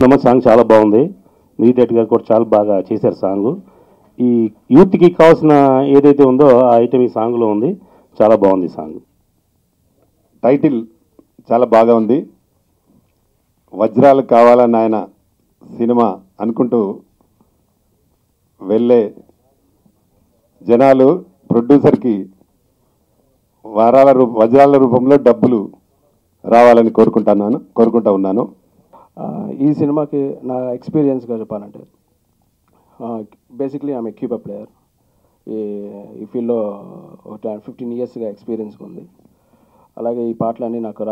చేసినామో song చాలా బాగుంది. నీతేట్ గారు కూడా చాలా బాగా చేశారు సాంగ్. ఈ యూత్కి కావాల్సిన ఏదైతే ఉందో ఆ ఐటమ్ ఈ సాంగ్లో ఉంది. చాలా బాగుంది సాంగ్. టైటిల్ చాలా బాగా ఉంది. వజ్రాలు కావాలని ఆయన సినిమా అనుకుంటూ వెళ్ళే జనాలు ప్రొడ్యూసర్కి వజ్రాల రూపంలో డబ్బులు రావాలని కోరుకుంటా ఉన్నాను. ఈ సినిమాకి నా ఎక్స్పీరియన్స్గా చెప్పాలంటే బేసిక్లీ ఆమె కీపర్ ప్లేయర్. ఈ ఫీల్డ్లో ఒక 15 ఇయర్స్గా ఎక్స్పీరియన్స్ ఉంది. అలాగే ఈ పాటలన్నీ నాకు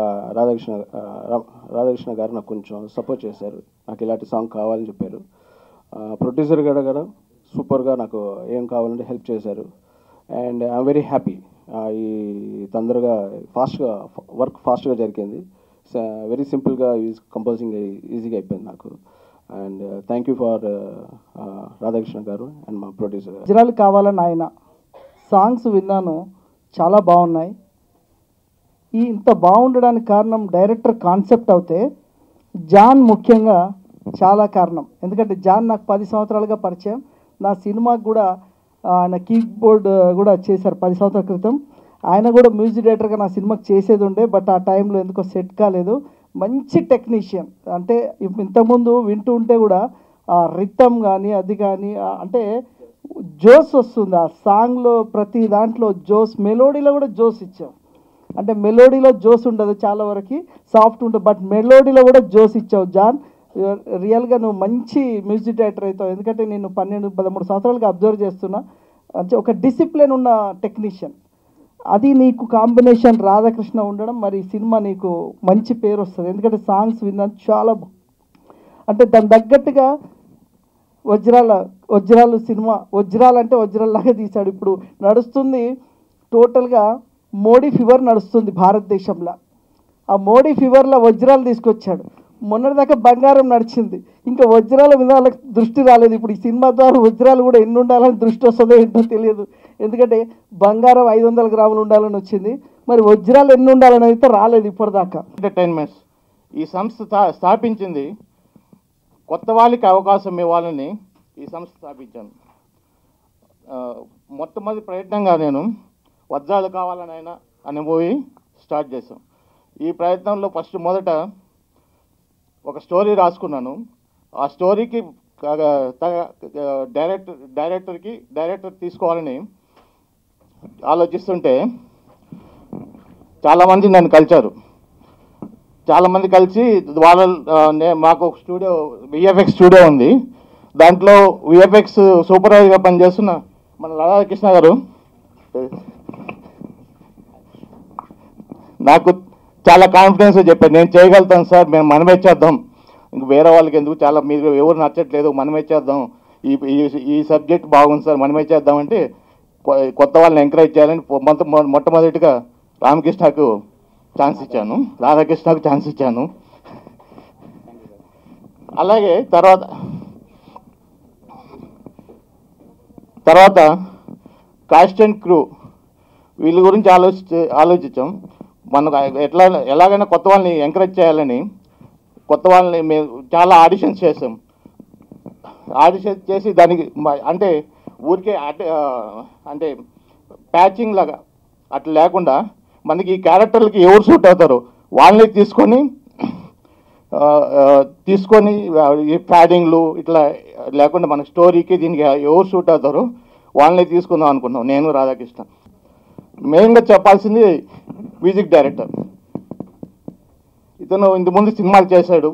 రాధాకృష్ణ గారు నాకు కొంచెం సపోర్ట్ చేశారు. నాకు ఇలాంటి సాంగ్ కావాలని చెప్పారు. ప్రొడ్యూసర్ గారు సూపర్గా నాకు ఏం కావాలంటే హెల్ప్ చేశారు. And I'm very happy. ఈ తొందరగా వర్క్ ఫాస్ట్గా జరిగింది. వెరీ సింపుల్గా కంపోజింగ్ ఈజీగా అయిపోయింది నాకు. And thank you for Radhakrishna గారు అండ్ మా ప్రొడ్యూసర్. వజ్రాలు కావాలని ఆయన సాంగ్స్ విన్నాను, చాలా బాగున్నాయి. ఇంత బాగుండడానికి కారణం డైరెక్టర్ కాన్సెప్ట్ అవుతే జాన్ ముఖ్యంగా చాలా కారణం. ఎందుకంటే జాన్ నాకు 10 సంవత్సరాలుగా పరిచయం. నా సినిమాకి కూడా ఆయన కీబోర్డ్ కూడా చేశారు 10 సంవత్సరాల క్రితం. ఆయన కూడా మ్యూజిక్ డైరెక్టర్గా నా సినిమాకి చేసేది ఉండే, బట్ ఆ టైంలో ఎందుకో సెట్ కాలేదు. మంచి టెక్నీషియన్. అంటే ఇంతకుముందు వింటూ ఉంటే కూడా రిథమ్ కానీ అది కానీ అంటే జోస్ వస్తుంది ఆ సాంగ్లో. ప్రతి దాంట్లో జోస్, మెలోడీలో కూడా జోస్ ఇచ్చాం. అంటే మెలోడీలో జోస్ ఉండదు, చాలా వరకు సాఫ్ట్ ఉంటుంది, బట్ మెలోడీలో కూడా జోస్ ఇచ్చావు జాన్. రియల్గా నువ్వు మంచి మ్యూజిక్ డైరెక్టర్ అవుతావు. ఎందుకంటే నేను 12-13 సంవత్సరాలుగా అబ్జర్వ్ చేస్తున్నా. అంటే ఒక డిసిప్లిన్ ఉన్న టెక్నీషియన్. అది నీకు కాంబినేషన్ రాధాకృష్ణ ఉండడం, మరి సినిమా నీకు మంచి పేరు వస్తుంది. ఎందుకంటే సాంగ్స్ విన్నాను చాలా అంటే దాని తగ్గట్టుగా వజ్రాలు సినిమా వజ్రాలంటే వజ్రాల్లాగా తీశాడు. ఇప్పుడు నడుస్తుంది టోటల్గా మోడీ ఫీవర్ నడుస్తుంది భారతదేశంలో. ఆ మోడీ ఫీవర్లో వజ్రాలు తీసుకొచ్చాడు. మొన్నటిదాకా బంగారం నడిచింది, ఇంకా వజ్రాల మీద వాళ్ళకి దృష్టి రాలేదు. ఇప్పుడు ఈ సినిమా ద్వారా వజ్రాలు కూడా ఎన్ని ఉండాలని దృష్టి వస్తుందో ఏంటో తెలియదు. ఎందుకంటే బంగారం 500 గ్రాములు ఉండాలని వచ్చింది, మరి వజ్రాలు ఎన్ని ఉండాలని అయితే రాలేదు ఇప్పటిదాకా. ఎంటర్టైన్మెంట్స్ ఈ సంస్థ స్థాపించింది కొత్త వాళ్ళకి అవకాశం ఇవ్వాలని ఈ సంస్థ స్థాపించాను. మొట్టమొదటి ప్రయత్నంగా నేను వజ్రాలు కావాలని ఆయన అనే మూవీ స్టార్ట్ చేశాం. ఈ ప్రయత్నంలో మొదట ఒక స్టోరీ రాసుకున్నాను. ఆ స్టోరీకి డైరెక్టర్ తీసుకోవాలని ఆలోచిస్తుంటే చాలామంది నన్ను కలిశారు. చాలామంది కలిసి మాకు స్టూడియో విఎఫ్ఎక్స్ స్టూడియో ఉంది. దాంట్లో విఎఫ్ఎక్స్ సూపర్వైజర్గా పనిచేస్తున్న మన రాధాకృష్ణ గారు నాకు చాలా కాన్ఫిడెన్స్ చెప్పారు, నేను చేయగలుగుతాను సార్, మేము మనమే చేద్దాం, ఇంక వేరే వాళ్ళకి ఎందుకు, చాలా మీరు ఎవరు నచ్చట్లేదు, మనమే చేద్దాం, ఈ సబ్జెక్ట్ బాగుంది సార్, మనమే చేద్దామంటే కొత్త వాళ్ళని ఎంకరేజ్ చేయాలని మొట్టమొదటిగా రాధాకృష్ణకు ఛాన్స్ ఇచ్చాను. అలాగే తర్వాత కాస్ట్ అండ్ క్రూ వీళ్ళ గురించి ఆలోచించాం. మనకు ఎలాగైనా కొత్త వాళ్ళని ఎంకరేజ్ చేయాలని కొత్త వాళ్ళని మేము చాలా ఆడిషన్స్ చేసాం. ఆడిషన్ చేసి దానికి అంటే ఊరికే అంటే ప్యాచింగ్ లాగా అట్లా లేకుండా మనకి ఈ క్యారెక్టర్లకి ఎవరు సూట్ అవుతారో వాళ్ళని తీసుకొని ఈ ప్యాడింగ్లు ఇట్లా లేకుండా మన స్టోరీకి దీనికి ఎవరు సూట్ అవుతారో వాళ్ళని తీసుకుందాం అనుకున్నాం నేను రాధాకృష్ణ. మెయిన్గా చెప్పాల్సింది మ్యూజిక్ డైరెక్టర్. ఇతను ఇంతకుముందు సినిమాలు చేశాడు,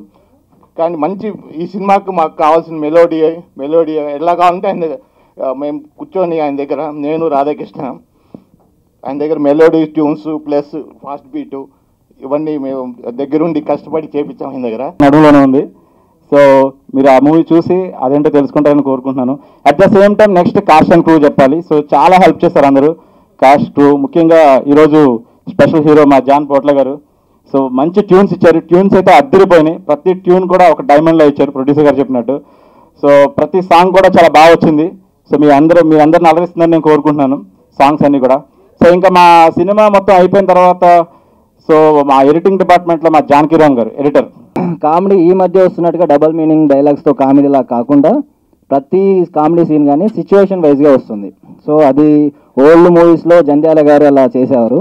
కానీ మంచి ఈ సినిమాకు మాకు కావాల్సిన మెలోడీ ఎలా కావాలంటే ఆయన మేము కూర్చొని ఆయన దగ్గర నేను రాధాకృష్ణ ఆయన దగ్గర melody tunes plus fast beat ఇవన్నీ మేము దగ్గరుండి కష్టపడి చేపించాం ఆయన దగ్గర. నడుములోనే ఉంది. సో మీరు ఆ మూవీ చూసి అదేంటో తెలుసుకుంటారని కోరుకుంటున్నాను. At the same time next cost and crew చెప్పాలి. సో చాలా హెల్ప్ చేస్తారు అందరూ కాస్ట్ క్రూ. ముఖ్యంగా ఈరోజు స్పెషల్ హీరో మా జాన్ పోట్ల గారు. సో మంచి ట్యూన్స్ ఇచ్చారు. ట్యూన్స్ అయితే అద్దరిపోయినాయి. ప్రతి ట్యూన్ కూడా ఒక డైమండ్లో ఇచ్చారు ప్రొడ్యూసర్ గారు చెప్పినట్టు. సో ప్రతి సాంగ్ కూడా చాలా బాగా వచ్చింది. సో మీ అందరిని అలరిస్తుందని నేను కోరుకుంటున్నాను సాంగ్స్ అన్నీ కూడా. సో ఇంకా మా సినిమా మొత్తం అయిపోయిన తర్వాత సో మా ఎడిటింగ్ డిపార్ట్మెంట్లో మా జానకిరామ్ గారు ఎడిటర్ కామెడీ ఈ మధ్య వస్తున్నట్టుగా డబల్ మీనింగ్ డైలాగ్స్తో కామెడీలా కాకుండా ప్రతి కామెడీ సీన్ కానీ సిచ్యువేషన్ వైజ్గా వస్తుంది. సో అది ఓల్డ్ మూవీస్లో జంధ్యాల గారు అలా చేసేవారు.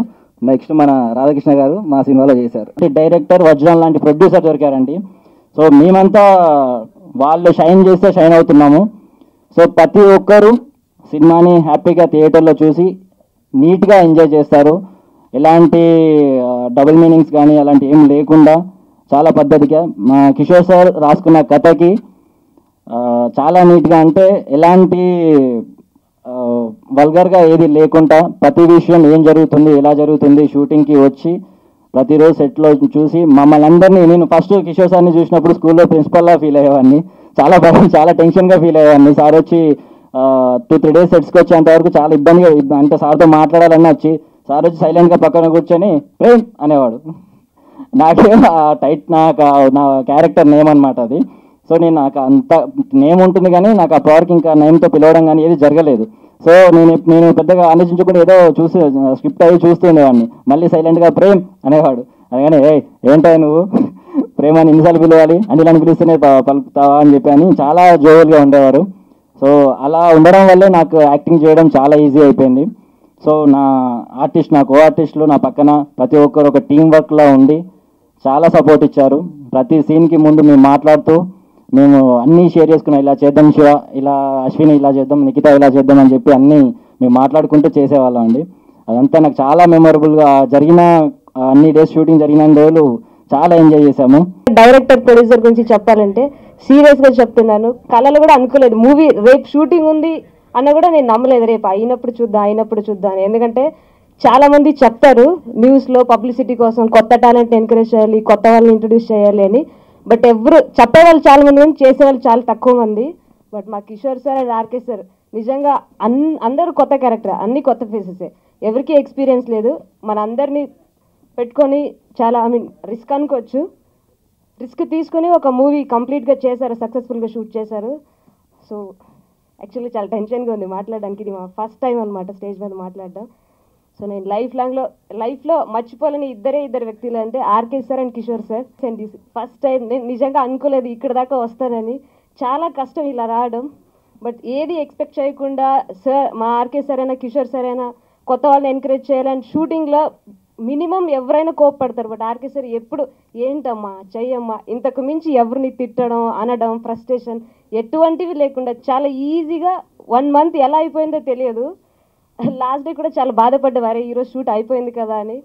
నెక్స్ట్ మన రాధాకృష్ణ గారు మా సినిమాలో చేశారు. డైరెక్టర్ వజ్రం లాంటి ప్రొడ్యూసర్ దొరికారండి. సో మేమంతా వాళ్ళు షైన్ చేస్తే షైన్ అవుతున్నాము. సో ప్రతి ఒక్కరు సినిమాని హ్యాపీగా థియేటర్లో చూసి నీట్గా ఎంజాయ్ చేస్తారు. ఎలాంటి డబుల్ మీనింగ్స్ కానీ అలాంటి ఏం లేకుండా చాలా పద్ధతిగా మా కిషోర్ సార్ రాసుకున్న కథకి చాలా నీట్గా, అంటే ఎలాంటి వల్గర్గా ఏది లేకుండా ప్రతి విషయం ఏం జరుగుతుంది, ఎలా జరుగుతుంది, షూటింగ్కి వచ్చి ప్రతిరోజు సెట్లో చూసి మమ్మల్ని అందరినీ, నేను ఫస్ట్ కిషోర్ సార్ని చూసినప్పుడు స్కూల్లో ప్రిన్సిపల్లా ఫీల్ అయ్యేవాడిని. చాలా టెన్షన్గా ఫీల్ అయ్యేవాడిని. సార్ వచ్చి 2-3 డేస్ సెట్స్కి వచ్చేంతవరకు చాలా ఇబ్బందిగా, అంటే సార్తో మాట్లాడాలన్నా వచ్చి సార్ వచ్చి సైలెంట్గా పక్కన కూర్చొని ప్రేమ్ అనేవాడు. నాకే నా క్యారెక్టర్ నేమ్ అనమాట అది. సో నాకు అంత నేమ్ ఉంటుంది కానీ నాకు ఆ పవర్కి ఇంకా నేమ్తో పిలవడం కానీ ఏది జరగలేదు. సో నేను పెద్దగా ఆలోచించకుండా ఏదో చూసి స్క్రిప్ట్ అయ్యి చూస్తుండేవాడిని. మళ్ళీ సైలెంట్గా ప్రేమ్ అనేవాడు. అనగానే ఏంటో నువ్వు ప్రేమ అని ఎన్నిసార్లు పిలవాలి, అనిలని పిలిస్తేనే పలుకుతావా అని చెప్పి చాలా జోవల్గా ఉండేవారు. సో అలా ఉండడం వల్లే నాకు యాక్టింగ్ చేయడం చాలా ఈజీ అయిపోయింది. సో నా కో ఆర్టిస్టులు నా పక్కన ప్రతి ఒక్కరు ఒక టీం వర్క్లా ఉండి చాలా సపోర్ట్ ఇచ్చారు. ప్రతి సీన్కి ముందు మేము మాట్లాడుతూ మేము అన్నీ షేర్ చేసుకున్నాం. ఇలా చేద్దాం శివ, ఇలా అశ్విని ఇలా చేద్దాం, నిఖిత ఇలా చేద్దాం అని చెప్పి అన్నీ మేము మాట్లాడుకుంటూ చేసేవాళ్ళం అండి. అదంతా నాకు చాలా మెమొరబుల్గా జరిగిన అన్ని డేస్ షూటింగ్ జరిగిన రోజులు చాలా ఎంజాయ్ చేశాము. డైరెక్టర్ ప్రొడ్యూసర్ గురించి చెప్పాలంటే సీరియస్గా చెప్తున్నాను, కళలు కూడా అనుకోలేదు మూవీ రేపు షూటింగ్ ఉంది అన్న కూడా నేను నమ్మలేదు. రేపు అయినప్పుడు చూద్దాం. ఎందుకంటే చాలా మంది చెప్తారు న్యూస్లో పబ్లిసిటీ కోసం కొత్త టాలెంట్ ఎంకరేజ్ చేయాలి, కొత్త వాళ్ళని ఇంట్రొడ్యూస్ చేయాలి అని. బట్ ఎవరు చెప్పేవాళ్ళు చాలా మంది కానీ చేసేవాళ్ళు చాలా తక్కువ మంది. బట్ మా Kishore sir and RK sir నిజంగా అందరూ కొత్త క్యారెక్టర్, అన్ని కొత్త ఫేసెసే, ఎవరికి ఎక్స్పీరియన్స్ లేదు. మన అందరినీ పెట్టుకొని చాలా రిస్క్ అనుకోవచ్చు, రిస్క్ తీసుకొని ఒక మూవీ కంప్లీట్గా చేశారు, సక్సెస్ఫుల్గా షూట్ చేశారు. సో యాక్చువల్లీ చాలా టెన్షన్గా ఉంది మాట్లాడడానికి. ఇది మా ఫస్ట్ టైం అనమాట స్టేజ్ మీద మాట్లాడడం. సో నేను లైఫ్లో మర్చిపోలేని ఇద్దరు వ్యక్తులు అంటే RK sir and Kishore sir. And first time నేను నిజంగా అనుకోలేదు ఇక్కడ దాకా వస్తానని. చాలా కష్టం ఇలా రావడం. బట్ ఏది ఎక్స్పెక్ట్ చేయకుండా సార్, మా ఆర్కే సార్ అయినా కిషోర్ సార్ అయినా కొత్త వాళ్ళని ఎంకరేజ్ చేయాలని షూటింగ్లో మినిమం ఎవరైనా కోప్పడతారు. బట్ ఆర్కే సార్ ఎప్పుడు ఏంటమ్మా చెయ్యమ్మా, ఇంతకు మించి ఎవరిని తిట్టడం అనడం ఫ్రస్ట్రేషన్ ఎటువంటివి లేకుండా చాలా ఈజీగా 1 మంత్ ఎలా అయిపోయిందో తెలియదు. లాస్ట్ డే కూడా చాలా బాధపడ్డవారే ఈరోజు షూట్ అయిపోయింది కదా అని.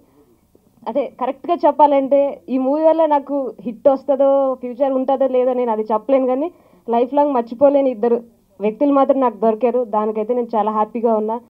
అదే కరెక్ట్గా చెప్పాలంటే ఈ మూవీ వల్ల నాకు హిట్ వస్తుందో ఫ్యూచర్ ఉంటుందో లేదో నేను అది చెప్పలేను, కానీ లైఫ్ లాంగ్ మర్చిపోలేని ఇద్దరు వ్యక్తులు మాత్రం నాకు దొరికారు. దానికైతే నేను చాలా హ్యాపీగా ఉన్నా.